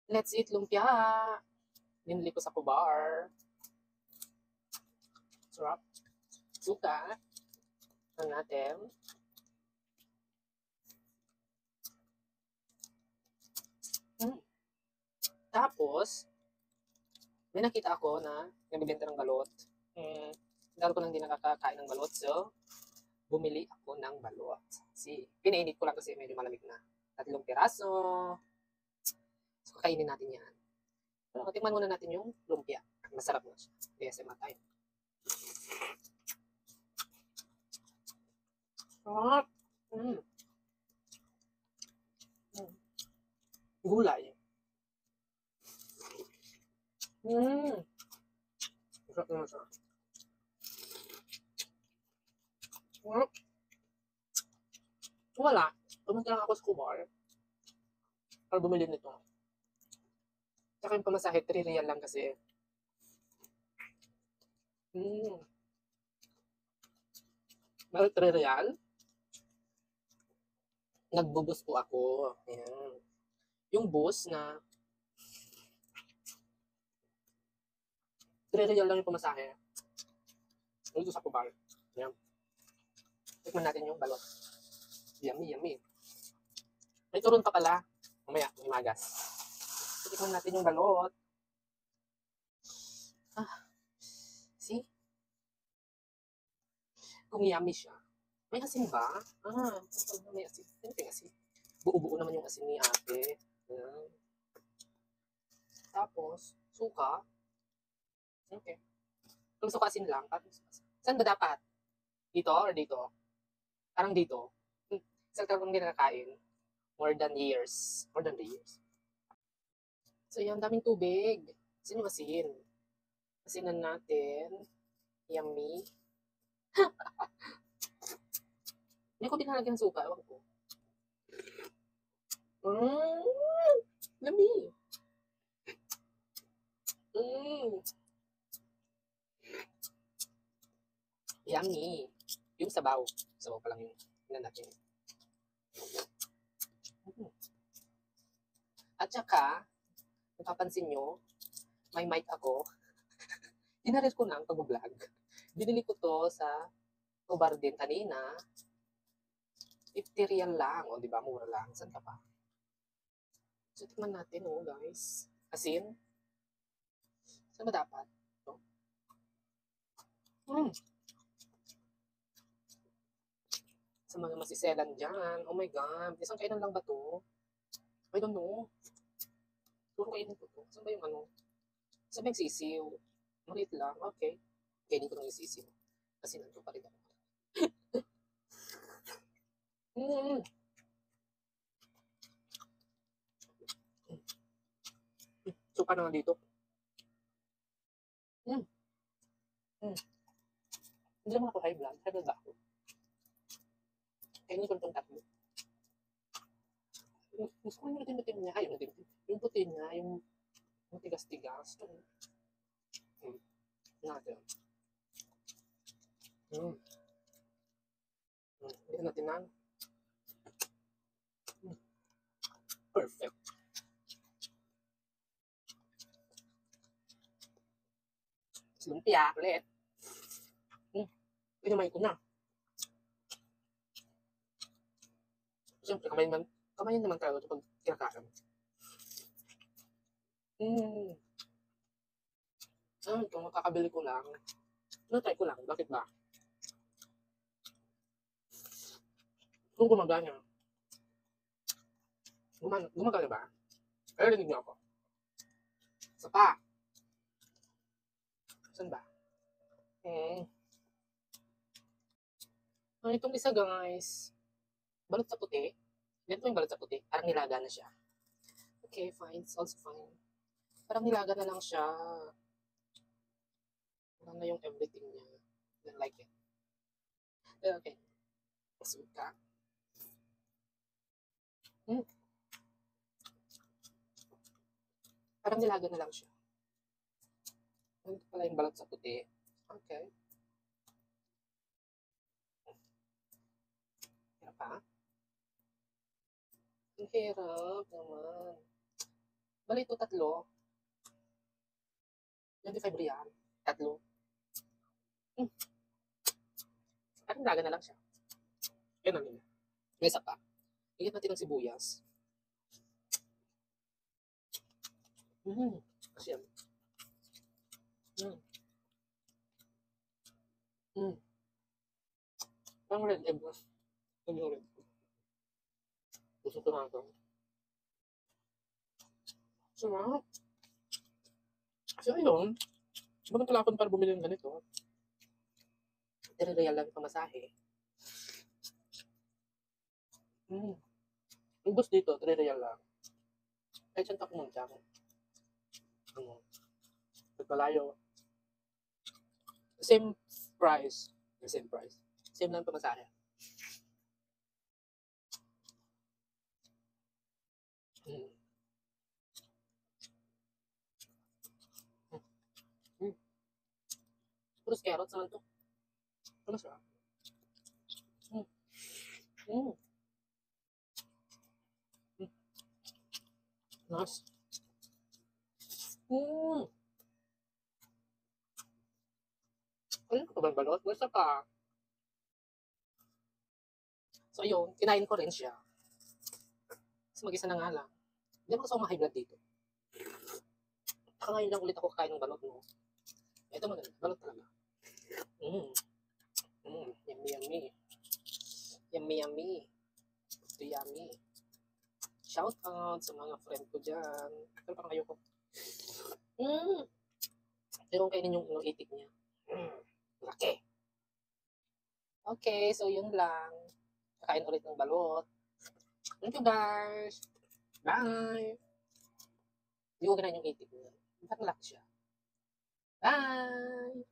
Let's eat lumpia. Binili ko sa Kubar. Sarap. Suka. Ano natin. Tapos, may nakita ako na nagbibenta ng balot. Dahil ko lang din nakakakain ng balot. So, bumili ako ng balot. Pinainit ko lang kasi medyo malamig na. 3 piraso. So, kakainin natin yan. So, tikman muna natin yung lumpia. Masarap na siya. ASMR tayo. Sarap. Gulay. Sarap naman siya. Wala. Pumunta lang ako sa Kubar. Para bumili nito. Tsaka yung pamasahe, 3 real lang kasi. Bakit 3 real? Nagbubus po ako. Ayan. Yung bus na 3 real lang yung pamasahe. Dito sa Kubar. Ayan. Tikman natin yung balot. Yummy, yummy. May turon pa pala. Mamaya, may magas. So, tikman natin yung balot. See? Kung yummy siya. May asin ba? May asin. May asin. Buo-buo naman yung asin ni ate. Ayan. Tapos, suka. Okay. Kung suka asin lang. Saan ba dapat? Dito or dito? Parang dito. Saan ka kung hindi nakakain? More than years. More than the years. So, yan. Daming tubig. Asin yung asin. Asinan natin. Yummy. Hindi ko pinalagyan ng suka. Ewan ko. Yummy. Yummy. Yung sabaw. Sabaw pa lang yung natin. At saka, napapansin nyo, may mic ako. Tinarir ko na ang pag-vlog. Binili ko to sa Kubar din kanina. 50 real lang. O, di ba? Mura lang. Saan ka pa? So, tikman natin, guys. Asin. Saan ba dapat? Ito. Sa mga masiselan dyan. Oh my God. Isang kainan lang ba to? I don't know. Puro kainin ko to. Saan ba yung ano? Saan ba yung sisiw? Maliit lang. Okay. Kainin ko lang yung sisiw. Kasi nandun pa rin ako. Suka na nga dito. Hindi naman ako high blood. High blood ba ako? Kainin ko itong tatlo. Gusto ko yung itim-itim niya. Ay, yung puti niya, yung tigas-tigas. Natin. Hindi natin na. Perfect. Lumpia ulit. Pinamay ko na. Siyempre, kamayin naman tayo ito pag kinakain. Ito, makakabili ko lang. Try ko lang. Bakit ba? Kung gumagana. Gumagana ba? Pero rinig niyo ako. Isa pa. Saan ba? Itong isa, guys. Balot sa puti. Ganito yung balot sa puti. Parang nilaga na siya. Okay, fine. It's also fine. Parang nilaga na lang siya. Parang na yung everything niya. I don't like it. Okay. Suka. Parang nilaga na lang siya. Ito pala yung balot sa puti. Okay. Hirap pa. Ang hirap naman. Bali ito, 3. 25 real. 3. Hmm. Parang laga na lang siya. Yan ang nila. May isa pa. Higit natin ng sibuyas. Kasi yan. Parang red egg. Ano yung red egg? Gusto ko na ito. Sarap. So, ayun. Maganda pala ako para bumili ng ganito. 3 real lang yung pamasahe. Yung bus dito, 3 real lang. Kahit saan ka pumunta mo. Pagpalayo. Same price. Same price. Same lang pamasahe. Puros carrots naman to. Ano siya? Nice. Ano ko ba balot? Basta pa. So, ayun. Kinain ko rin siya. Tapos mag-isa na nga lang. Hindi ako kasi ma-high blood dito. Saka ngayon lang ulit ako kakain ng balot, no? Ito maganda. Balot talaga. Yummy, yummy. Yummy, yummy. Ito yummy. Shout out sa mga friend ko dyan. Pero parang ayoko. Pero kung kainin yung itik niya. Laki. Okay, so yun lang. Kakain ulit ng balot. Thank you guys. Bye. Hindi ko kinain yung itik niya. Parang malaki siya. Bye.